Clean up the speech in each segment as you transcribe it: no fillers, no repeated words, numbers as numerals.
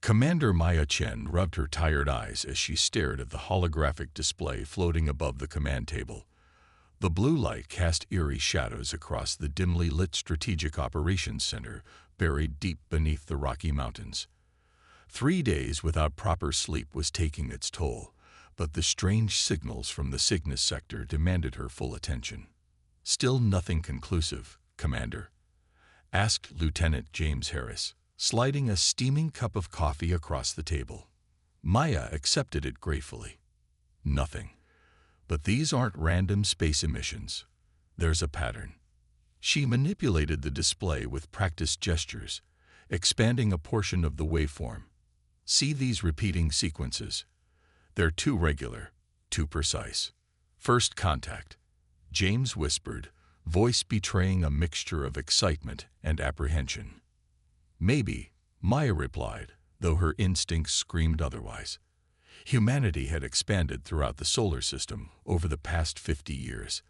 Commander Maya Chen rubbed her tired eyes as she stared at the holographic display floating above the command table. The blue light cast eerie shadows across the dimly lit Strategic Operations Center buried deep beneath the Rocky Mountains. 3 days without proper sleep was taking its toll, but the strange signals from the Cygnus sector demanded her full attention. "Still nothing conclusive, Commander?" asked Lieutenant James Harris, sliding a steaming cup of coffee across the table. Maya accepted it gratefully. "Nothing. But these aren't random space emissions. There's a pattern." She manipulated the display with practiced gestures, expanding a portion of the waveform. "See these repeating sequences? They're too regular, too precise." "First contact," James whispered, voice betraying a mixture of excitement and apprehension. "Maybe," Maya replied, though her instincts screamed otherwise. Humanity had expanded throughout the solar system over the past 50 years,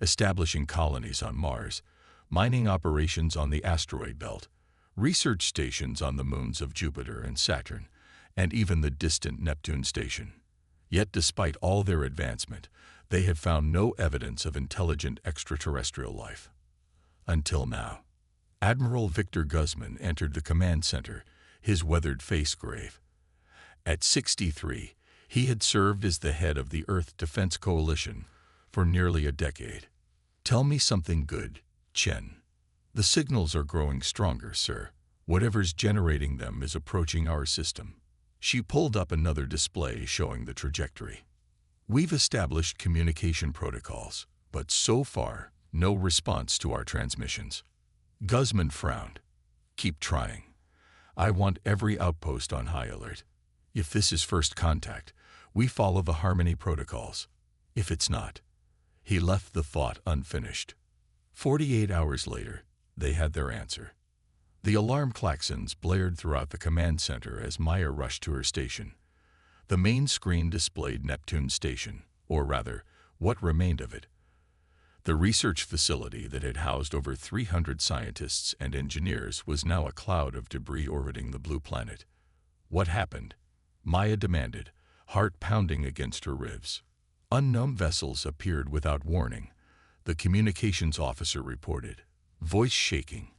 establishing colonies on Mars, mining operations on the asteroid belt, research stations on the moons of Jupiter and Saturn, and even the distant Neptune station. Yet despite all their advancement, they had found no evidence of intelligent extraterrestrial life. Until now. Admiral Victor Guzman entered the command center, his weathered face grave. At 63, he had served as the head of the Earth Defense Coalition for nearly a decade. "Tell me something good, Chen." "The signals are growing stronger, sir. Whatever's generating them is approaching our system." She pulled up another display showing the trajectory. "We've established communication protocols, but so far, no response to our transmissions." Guzman frowned. "Keep trying. I want every outpost on high alert. If this is first contact, we follow the Harmony protocols. If it's not..." He left the thought unfinished. 48 hours later, they had their answer. The alarm klaxons blared throughout the command center as Maya rushed to her station. The main screen displayed Neptune Station, or rather, what remained of it. The research facility that had housed over 300 scientists and engineers was now a cloud of debris orbiting the blue planet. "What happened?" Maya demanded, heart pounding against her ribs. "Unknown vessels appeared without warning," the communications officer reported, voice shaking.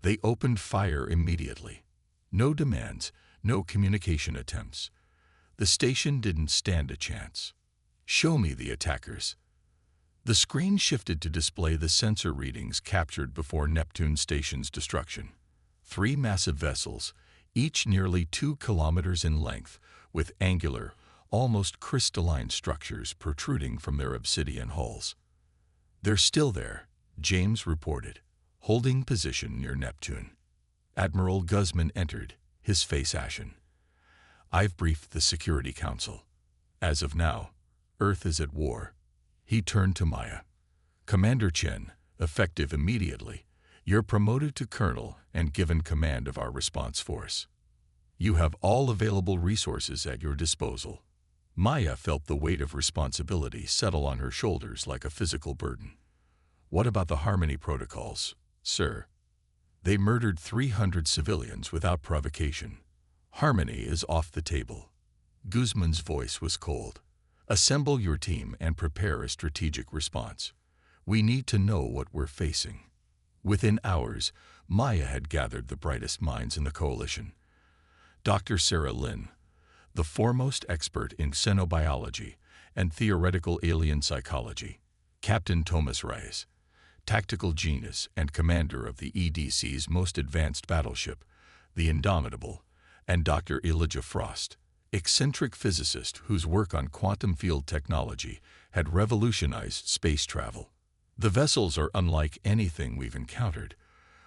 "They opened fire immediately. No demands, no communication attempts. The station didn't stand a chance." "Show me the attackers." The screen shifted to display the sensor readings captured before Neptune Station's destruction. 3 massive vessels, each nearly 2 kilometers in length, with angular, almost crystalline structures protruding from their obsidian hulls. "They're still there," James reported, holding position near Neptune. Admiral Guzman entered, his face ashen. "I've briefed the Security Council. As of now, Earth is at war." He turned to Maya. "Commander Chen, effective immediately, you're promoted to colonel and given command of our response force. You have all available resources at your disposal." Maya felt the weight of responsibility settle on her shoulders like a physical burden. "What about the Harmony protocols, sir?" "They murdered 300 civilians without provocation. Harmony is off the table." Guzman's voice was cold. "Assemble your team and prepare a strategic response. We need to know what we're facing." Within hours, Maya had gathered the brightest minds in the coalition. Dr. Sarah Lin, the foremost expert in xenobiology and theoretical alien psychology, Captain Thomas Reyes, tactical genius and commander of the EDC's most advanced battleship, the Indomitable, and Dr. Elijah Frost, eccentric physicist whose work on quantum field technology had revolutionized space travel. "The vessels are unlike anything we've encountered,"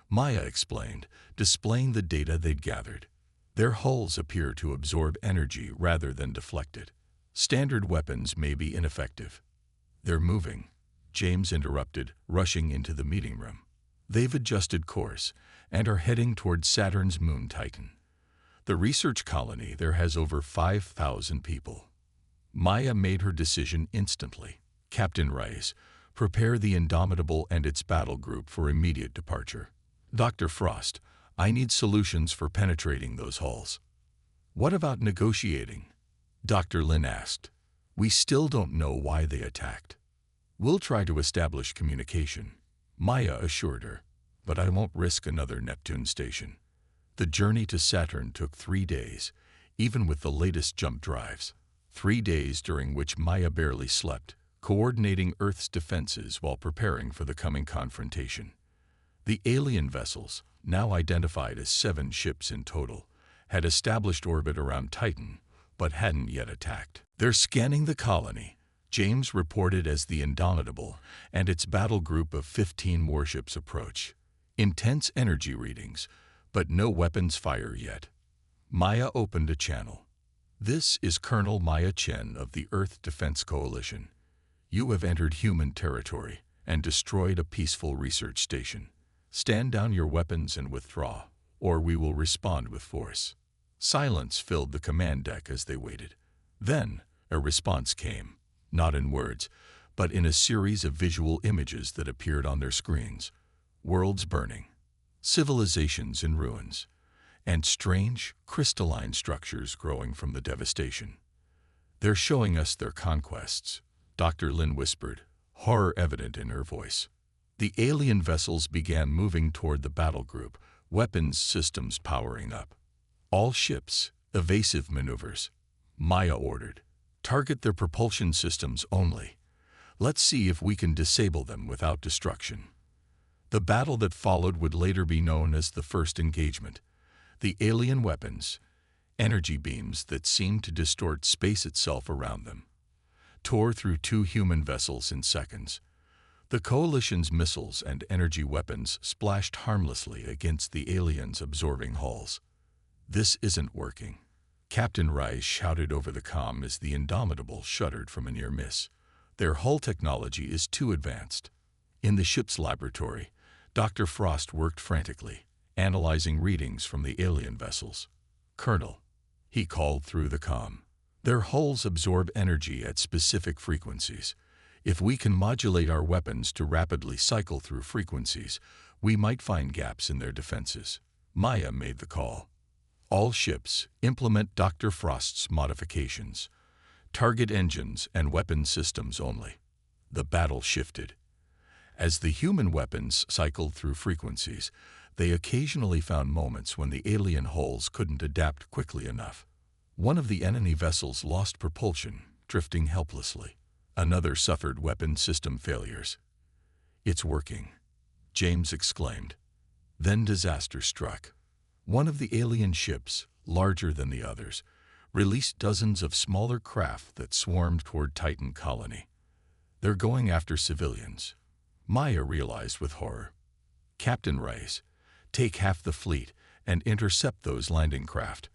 Maya explained, displaying the data they'd gathered. "Their hulls appear to absorb energy rather than deflect it. Standard weapons may be ineffective." "They're moving," James interrupted, rushing into the meeting room. "They've adjusted course and are heading toward Saturn's moon Titan. The research colony there has over 5,000 people." Maya made her decision instantly. "Captain Reyes, prepare the Indomitable and its battle group for immediate departure. Dr. Frost, I need solutions for penetrating those hulls." What about negotiating? Dr. Lin asked. We still don't know why they attacked. We'll try to establish communication, Maya assured her, but I won't risk another Neptune station. The journey to Saturn took 3 days, even with the latest jump drives. 3 days during which Maya barely slept, coordinating Earth's defenses while preparing for the coming confrontation. The alien vessels, now identified as 7 ships in total, had established orbit around Titan, but hadn't yet attacked. They're scanning the colony, James reported as the Indomitable and its battle group of 15 warships approach. Intense energy readings, but no weapons fire yet. Maya opened a channel. This is Colonel Maya Chen of the Earth Defense Coalition. You have entered human territory and destroyed a peaceful research station. Stand down your weapons and withdraw, or we will respond with force. Silence filled the command deck as they waited. Then, a response came, not in words, but in a series of visual images that appeared on their screens. Worlds burning, civilizations in ruins, and strange, crystalline structures growing from the devastation. They're showing us their conquests, Dr. Lin whispered, horror evident in her voice. The alien vessels began moving toward the battle group, weapons systems powering up. All ships, evasive maneuvers, Maya ordered. Target their propulsion systems only. Let's see if we can disable them without destruction. The battle that followed would later be known as the First Engagement. The alien weapons, energy beams that seemed to distort space itself around them, tore through 2 human vessels in seconds. The Coalition's missiles and energy weapons splashed harmlessly against the aliens' absorbing hulls. This isn't working, Captain Rice shouted over the comm as the Indomitable shuddered from a near miss. Their hull technology is too advanced. In the ship's laboratory, Dr. Frost worked frantically, analyzing readings from the alien vessels. Colonel, he called through the comm. Their hulls absorb energy at specific frequencies. If we can modulate our weapons to rapidly cycle through frequencies, we might find gaps in their defenses. Maya made the call. All ships implement Dr. Frost's modifications. Target engines and weapon systems only. The battle shifted. As the human weapons cycled through frequencies, they occasionally found moments when the alien hulls couldn't adapt quickly enough. One of the enemy vessels lost propulsion, drifting helplessly. Another suffered weapon system failures. It's working, James exclaimed. Then disaster struck. One of the alien ships, larger than the others, released dozens of smaller craft that swarmed toward Titan colony. They're going after civilians, Maya realized with horror. Captain Rice, take half the fleet and intercept those landing craft.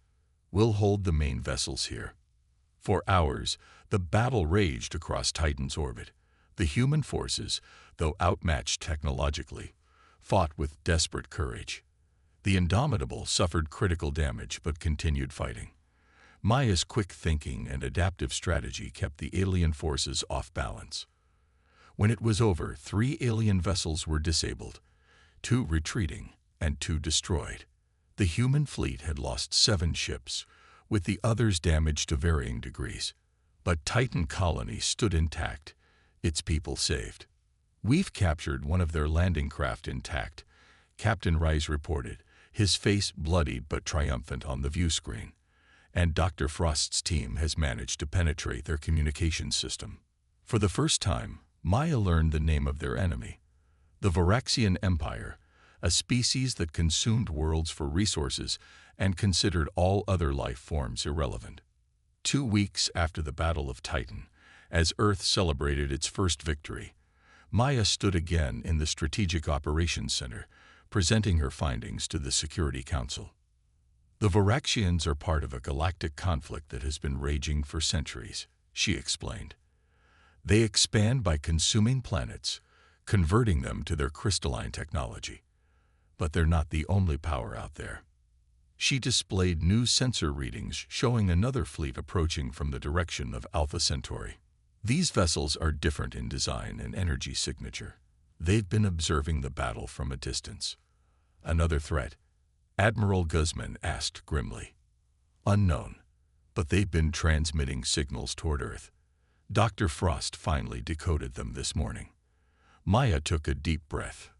We'll hold the main vessels here. For hours, the battle raged across Titan's orbit. The human forces, though outmatched technologically, fought with desperate courage. The Indomitable suffered critical damage but continued fighting. Maya's quick thinking and adaptive strategy kept the alien forces off balance. When it was over, 3 alien vessels were disabled, 2 retreating and 2 destroyed. The human fleet had lost 7 ships, with the others damaged to varying degrees. But Titan colony stood intact, its people saved. We've captured one of their landing craft intact, Captain Rice reported, his face bloodied but triumphant on the view screen. And Dr. Frost's team has managed to penetrate their communication system. For the first time, Maya learned the name of their enemy, the Varaxian Empire, a species that consumed worlds for resources and considered all other life forms irrelevant. 2 weeks after the Battle of Titan, as Earth celebrated its first victory, Maya stood again in the Strategic Operations Center, presenting her findings to the Security Council. The Varaxians are part of a galactic conflict that has been raging for centuries, she explained. They expand by consuming planets, converting them to their crystalline technology. But they're not the only power out there. She displayed new sensor readings showing another fleet approaching from the direction of Alpha Centauri. These vessels are different in design and energy signature. They've been observing the battle from a distance. Another threat? Admiral Guzman asked grimly. Unknown, but they've been transmitting signals toward Earth. Dr. Frost finally decoded them this morning. Maya took a deep breath.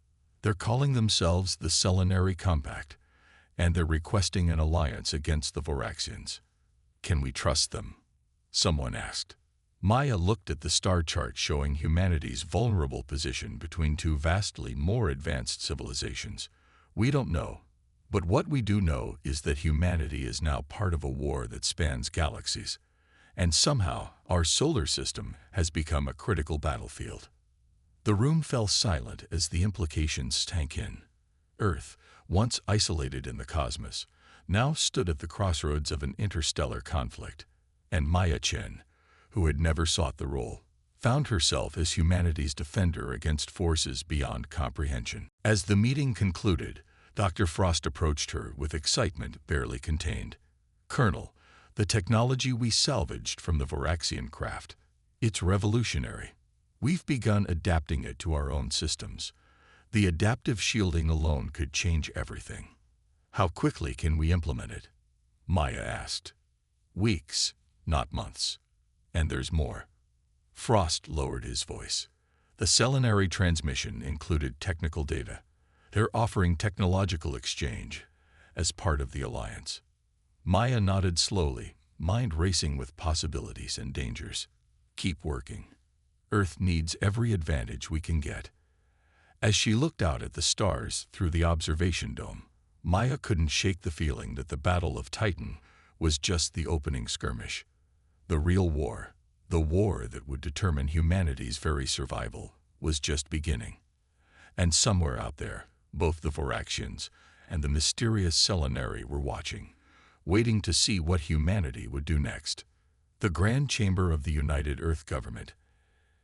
They're calling themselves the Selenary Compact, and they're requesting an alliance against the Voraxians. Can we trust them? Someone asked. Maya looked at the star chart showing humanity's vulnerable position between two vastly more advanced civilizations. We don't know, but what we do know is that humanity is now part of a war that spans galaxies, and somehow our solar system has become a critical battlefield. The room fell silent as the implications sank in. Earth, once isolated in the cosmos, now stood at the crossroads of an interstellar conflict, and Maya Chen, who had never sought the role, found herself as humanity's defender against forces beyond comprehension. As the meeting concluded, Dr. Frost approached her with excitement barely contained. "Colonel, the technology we salvaged from the Voraxian craft, it's revolutionary. We've begun adapting it to our own systems. The adaptive shielding alone could change everything." "How quickly can we implement it?" Maya asked. "Weeks, not months. And there's more." Frost lowered his voice. The Selenary transmission included technical data. They're offering technological exchange as part of the alliance. Maya nodded slowly, mind racing with possibilities and dangers. "Keep working. Earth needs every advantage we can get." As she looked out at the stars through the observation dome, Maya couldn't shake the feeling that the Battle of Titan was just the opening skirmish. The real war, the war that would determine humanity's very survival, was just beginning. And somewhere out there, both the Voraxians and the mysterious Selenary were watching, waiting to see what humanity would do next. The Grand Chamber of the United Earth Government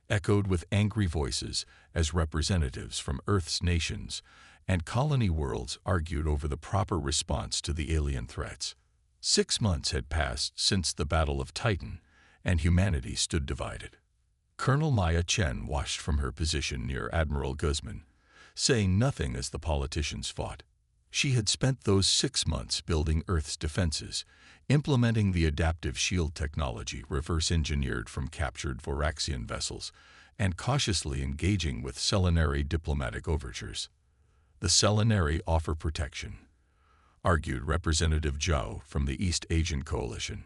echoed with angry voices as representatives from Earth's nations and colony worlds argued over the proper response to the alien threats. 6 months had passed since the Battle of Titan, and humanity stood divided. Colonel Maya Chen watched from her position near Admiral Guzman, saying nothing as the politicians fought. She had spent those 6 months building Earth's defenses, implementing the adaptive shield technology reverse-engineered from captured Voraxian vessels, and cautiously engaging with Selenary diplomatic overtures. "The Selenary offer protection," argued Representative Zhao from the East Asian Coalition.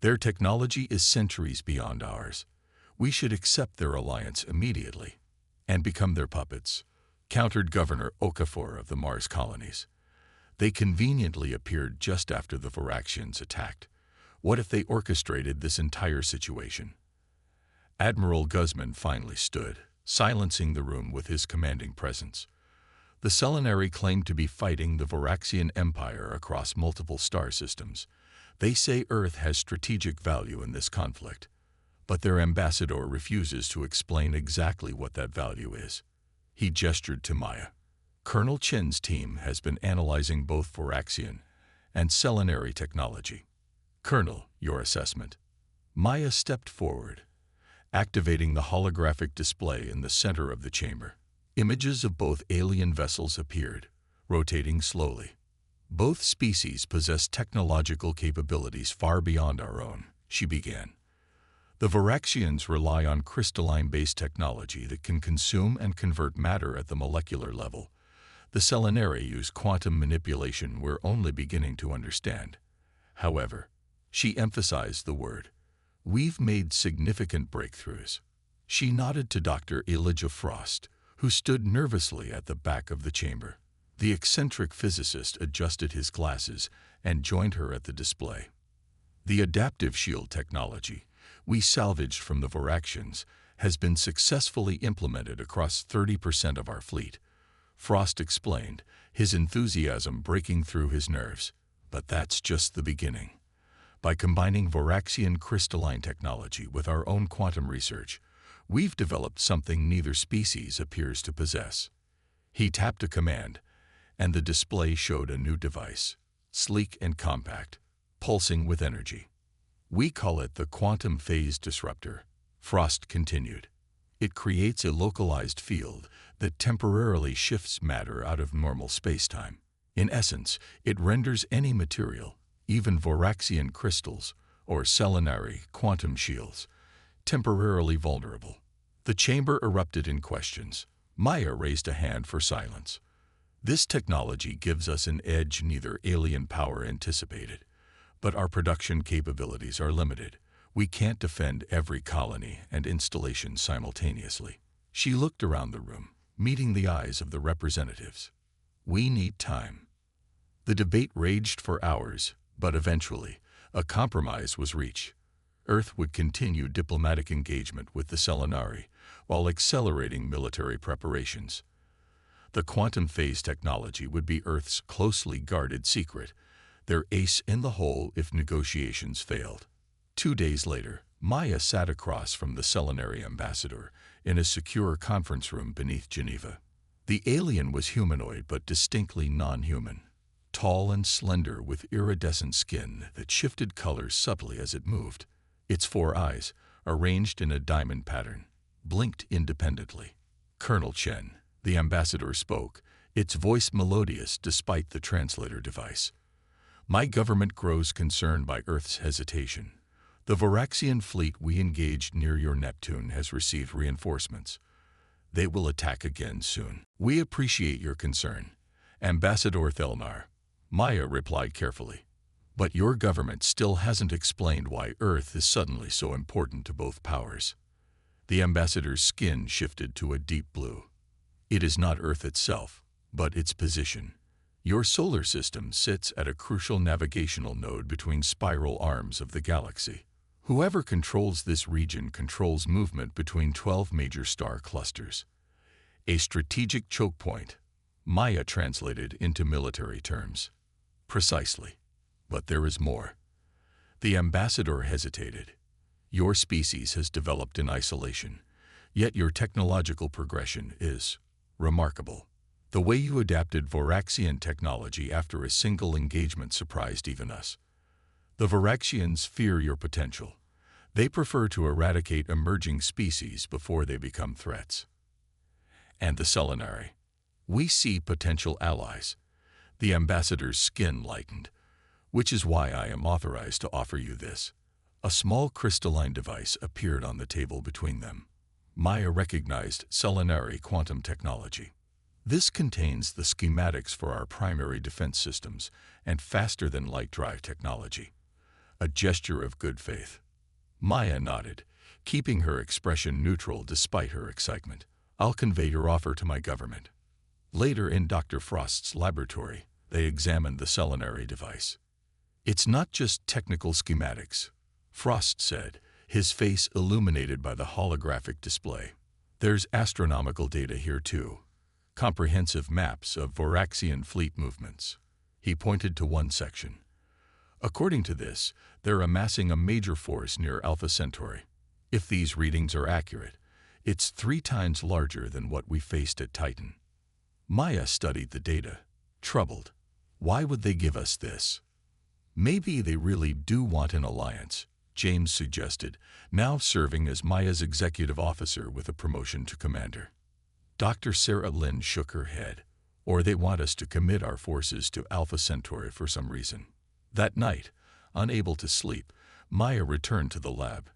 "Their technology is centuries beyond ours. We should accept their alliance immediately and become their puppets," countered Governor Okafor of the Mars colonies. "They conveniently appeared just after the Voraxians attacked. What if they orchestrated this entire situation?" Admiral Guzman finally stood, silencing the room with his commanding presence. The Selenary claimed to be fighting the Voraxian Empire across multiple star systems. They say Earth has strategic value in this conflict, but their ambassador refuses to explain exactly what that value is. He gestured to Maya. "Colonel Chen's team has been analyzing both Voraxian and Selenary technology. Colonel, your assessment." Maya stepped forward, activating the holographic display in the center of the chamber. Images of both alien vessels appeared, rotating slowly. "Both species possess technological capabilities far beyond our own," she began. "The Voraxians rely on crystalline-based technology that can consume and convert matter at the molecular level. The Selenary use quantum manipulation we're only beginning to understand. However," she emphasized the word, "we've made significant breakthroughs." She nodded to Dr. Elijah Frost, who stood nervously at the back of the chamber. The eccentric physicist adjusted his glasses and joined her at the display. "The adaptive shield technology we salvaged from the Voraxians has been successfully implemented across 30% of our fleet," Frost explained, his enthusiasm breaking through his nerves. "But that's just the beginning. By combining Voraxian crystalline technology with our own quantum research, we've developed something neither species appears to possess." He tapped a command, and the display showed a new device, sleek and compact, pulsing with energy. "We call it the quantum phase disruptor," Frost continued. "It creates a localized field that temporarily shifts matter out of normal spacetime. In essence, it renders any material, even Voraxian crystals, or selenary quantum shields, temporarily vulnerable. The chamber erupted in questions. Maya raised a hand for silence. This technology gives us an edge neither alien power anticipated, but our production capabilities are limited. We can't defend every colony and installation simultaneously. She looked around the room, meeting the eyes of the representatives. We need time. The debate raged for hours, but eventually, a compromise was reached. Earth would continue diplomatic engagement with the Selenari while accelerating military preparations. The quantum phase technology would be Earth's closely guarded secret, their ace in the hole if negotiations failed. 2 days later, Maya sat across from the Selenari ambassador in a secure conference room beneath Geneva. The alien was humanoid but distinctly non-human, tall and slender with iridescent skin that shifted colors subtly as it moved. Its 4 eyes, arranged in a diamond pattern, blinked independently. Colonel Chen, the ambassador spoke, its voice melodious despite the translator device. My government grows concerned by Earth's hesitation. The Voraxian fleet we engaged near your Neptune has received reinforcements. They will attack again soon. We appreciate your concern, Ambassador Thelnar, Maya replied carefully. But your government still hasn't explained why Earth is suddenly so important to both powers. The ambassador's skin shifted to a deep blue. It is not Earth itself, but its position. Your solar system sits at a crucial navigational node between spiral arms of the galaxy. Whoever controls this region controls movement between 12 major star clusters. A strategic choke point, Maya translated into military terms. Precisely. But there is more. The ambassador hesitated. Your species has developed in isolation, yet your technological progression is remarkable. The way you adapted Voraxian technology after a single engagement surprised even us. The Voraxians fear your potential. They prefer to eradicate emerging species before they become threats. And the Selenari. We see potential allies. The ambassador's skin lightened, which is why I am authorized to offer you this. A small crystalline device appeared on the table between them. Maya recognized Selenari quantum technology. This contains the schematics for our primary defense systems and faster-than-light drive technology. A gesture of good faith. Maya nodded, keeping her expression neutral despite her excitement. I'll convey your offer to my government. Later in Dr. Frost's laboratory, they examined the Selenari device. It's not just technical schematics, Frost said, his face illuminated by the holographic display. There's astronomical data here too. Comprehensive maps of Voraxian fleet movements. He pointed to one section. According to this, they're amassing a major force near Alpha Centauri. If these readings are accurate, it's 3 times larger than what we faced at Titan. Maya studied the data, troubled. Why would they give us this? Maybe they really do want an alliance, James suggested, now serving as Maya's executive officer with a promotion to commander. Dr. Sarah Lynn shook her head. Or they want us to commit our forces to Alpha Centauri for some reason. That night, unable to sleep, Maya returned to the lab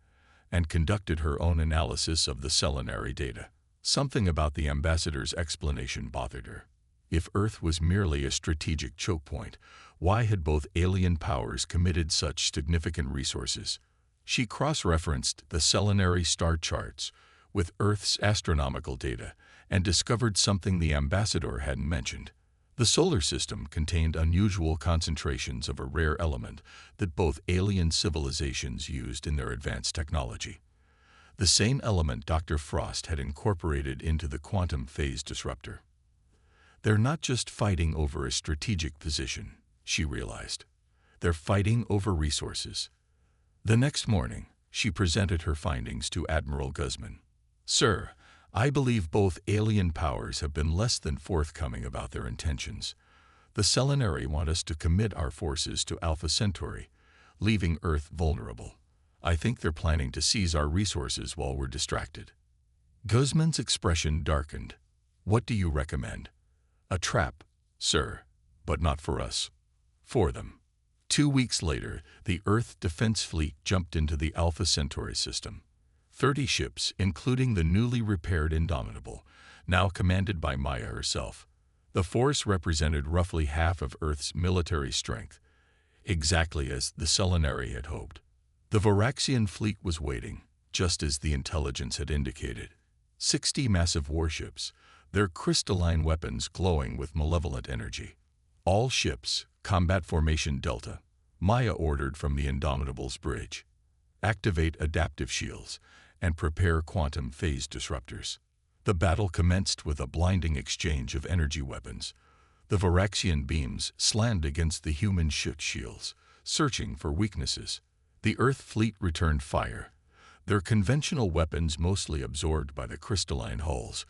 and conducted her own analysis of the Selenari data. Something about the ambassador's explanation bothered her. If Earth was merely a strategic choke point, why had both alien powers committed such significant resources? She cross-referenced the Selenari star charts with Earth's astronomical data and discovered something the ambassador hadn't mentioned. The solar system contained unusual concentrations of a rare element that both alien civilizations used in their advanced technology. The same element Dr. Frost had incorporated into the quantum phase disruptor. They're not just fighting over a strategic position, she realized. They're fighting over resources. The next morning, she presented her findings to Admiral Guzman. Sir, I believe both alien powers have been less than forthcoming about their intentions. The Selenari want us to commit our forces to Alpha Centauri, leaving Earth vulnerable. I think they're planning to seize our resources while we're distracted. Guzman's expression darkened. What do you recommend? A trap, sir, but not for us. For them. 2 weeks later, the Earth Defense Fleet jumped into the Alpha Centauri system. 30 ships, including the newly repaired Indomitable, now commanded by Maya herself. The force represented roughly half of Earth's military strength, exactly as the Selenari had hoped. The Varaxian fleet was waiting, just as the intelligence had indicated. 60 massive warships, their crystalline weapons glowing with malevolent energy. All ships, combat formation Delta, Maya ordered from the Indomitable's bridge. Activate adaptive shields and prepare quantum phase disruptors. The battle commenced with a blinding exchange of energy weapons. The Varaxian beams slammed against the human ship shields, searching for weaknesses. The Earth fleet returned fire, their conventional weapons mostly absorbed by the crystalline hulls,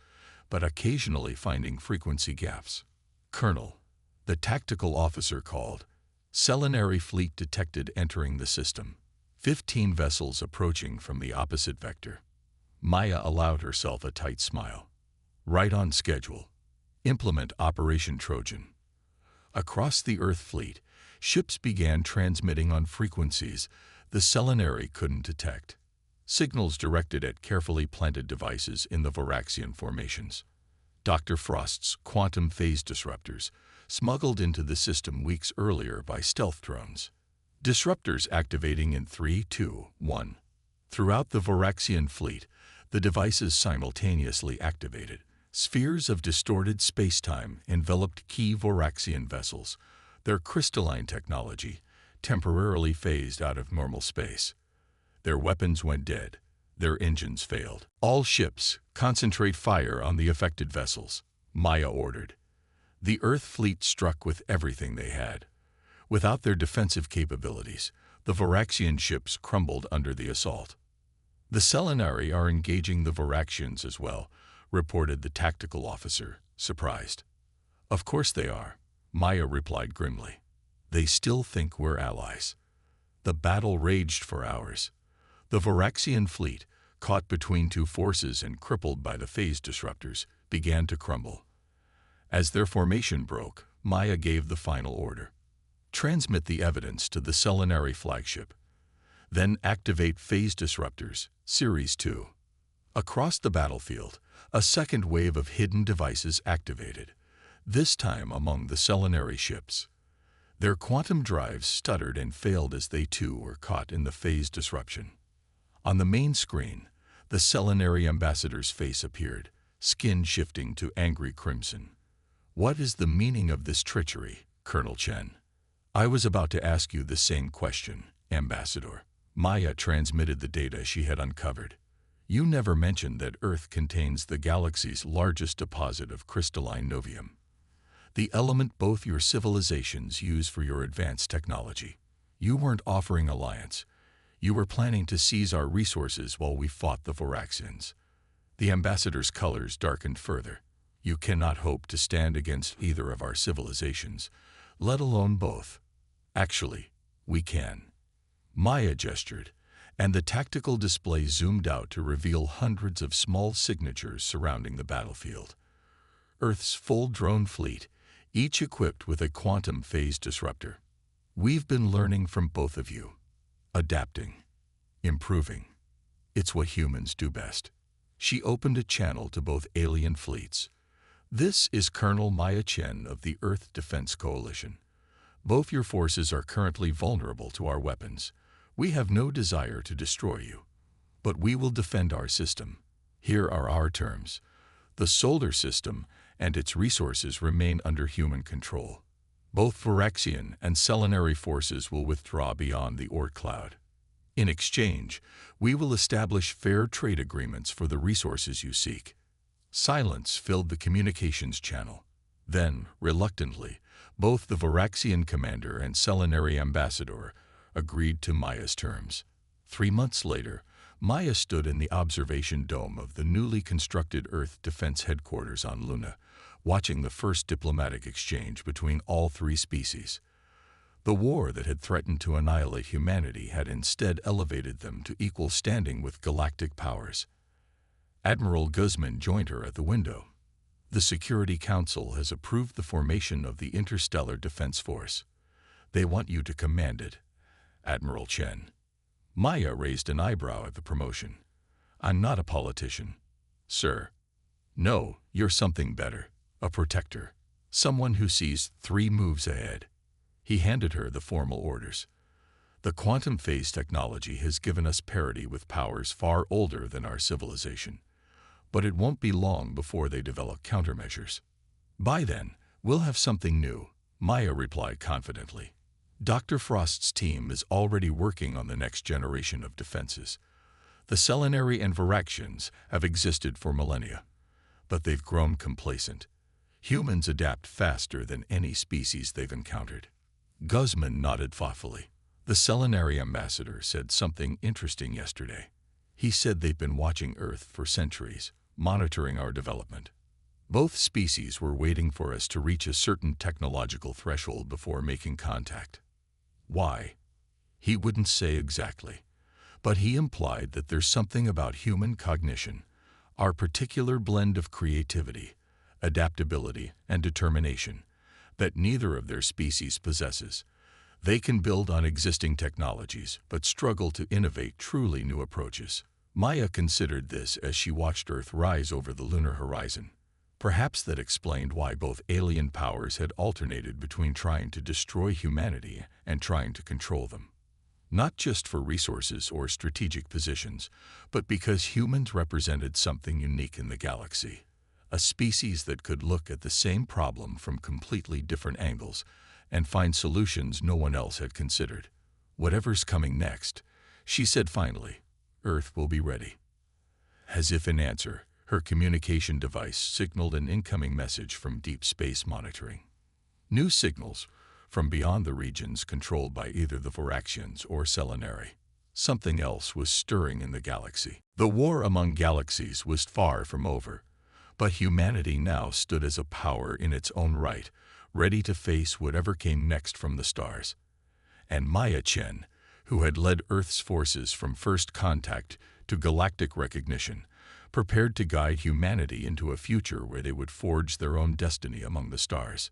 but occasionally finding frequency gaps. Colonel, the tactical officer called. Selenari fleet detected entering the system. 15 vessels approaching from the opposite vector. Maya allowed herself a tight smile. Right on schedule. Implement Operation Trojan. Across the Earth fleet, ships began transmitting on frequencies the Selenari couldn't detect. Signals directed at carefully planted devices in the Varaxian formations. Dr. Frost's quantum phase disruptors, smuggled into the system weeks earlier by stealth drones. Disruptors activating in 3, 2, 1. Throughout the Varaxian fleet, the devices simultaneously activated. Spheres of distorted space-time enveloped key Varaxian vessels, their crystalline technology temporarily phased out of normal space. Their weapons went dead. Their engines failed. All ships, concentrate fire on the affected vessels, Maya ordered. The Earth fleet struck with everything they had. Without their defensive capabilities, the Varaxian ships crumbled under the assault. The Selenari are engaging the Varaxians as well, reported the tactical officer, surprised. Of course they are, Maya replied grimly. They still think we're allies. The battle raged for hours. The Varaxian fleet, caught between two forces and crippled by the phase disruptors, began to crumble. As their formation broke, Maya gave the final order. Transmit the evidence to the Selenari flagship. Then activate phase disruptors, Series 2. Across the battlefield, a second wave of hidden devices activated, this time among the Selenari ships. Their quantum drives stuttered and failed as they too were caught in the phase disruption. On the main screen, the Selenari ambassador's face appeared, skin shifting to angry crimson. What is the meaning of this treachery, Colonel Chen? I was about to ask you the same question, Ambassador. Maya transmitted the data she had uncovered. You never mentioned that Earth contains the galaxy's largest deposit of crystalline novium, the element both your civilizations use for your advanced technology. You weren't offering alliance. You were planning to seize our resources while we fought the Varaxians. The ambassador's colors darkened further. You cannot hope to stand against either of our civilizations, let alone both. Actually, we can. Maya gestured, and the tactical display zoomed out to reveal hundreds of small signatures surrounding the battlefield. Earth's full drone fleet, each equipped with a quantum phase disruptor. We've been learning from both of you. Adapting. Improving. It's what humans do best. She opened a channel to both alien fleets. This is Colonel Maya Chen of the Earth Defense Coalition. Both your forces are currently vulnerable to our weapons. We have no desire to destroy you, but we will defend our system. Here are our terms. The solar system and its resources remain under human control. Both Varaxian and Selenari forces will withdraw beyond the Oort cloud. In exchange, we will establish fair trade agreements for the resources you seek. Silence filled the communications channel. Then, reluctantly, both the Varaxian commander and Selenari ambassador agreed to Maya's terms. 3 months later, Maya stood in the observation dome of the newly constructed Earth Defense Headquarters on Luna, watching the first diplomatic exchange between all three species. The war that had threatened to annihilate humanity had instead elevated them to equal standing with galactic powers. Admiral Guzman joined her at the window. The Security Council has approved the formation of the Interstellar Defense Force. They want you to command it, Admiral Chen. Maya raised an eyebrow at the promotion. I'm not a politician, sir. No, you're something better. A protector. Someone who sees 3 moves ahead. He handed her the formal orders. The quantum phase technology has given us parity with powers far older than our civilization. But it won't be long before they develop countermeasures. By then, we'll have something new, Maya replied confidently. Dr. Frost's team is already working on the next generation of defenses. The Selenari and Viraxians have existed for millennia, but they've grown complacent. Humans adapt faster than any species they've encountered. Guzman nodded thoughtfully. The Selenari ambassador said something interesting yesterday. He said they've been watching Earth for centuries, monitoring our development. Both species were waiting for us to reach a certain technological threshold before making contact. Why? He wouldn't say exactly, but he implied that there's something about human cognition, our particular blend of creativity, adaptability, and determination, that neither of their species possesses. They can build on existing technologies, but struggle to innovate truly new approaches. Maya considered this as she watched Earth rise over the lunar horizon. Perhaps that explained why both alien powers had alternated between trying to destroy humanity and trying to control them. Not just for resources or strategic positions, but because humans represented something unique in the galaxy. A species that could look at the same problem from completely different angles and find solutions no one else had considered. Whatever's coming next, she said finally, Earth will be ready. As if in answer, her communication device signaled an incoming message from deep space monitoring. New signals from beyond the regions controlled by either the Viraxians or Selenari. Something else was stirring in the galaxy. The war among galaxies was far from over, but humanity now stood as a power in its own right, ready to face whatever came next from the stars. And Maya Chen, who had led Earth's forces from first contact to galactic recognition, prepared to guide humanity into a future where they would forge their own destiny among the stars.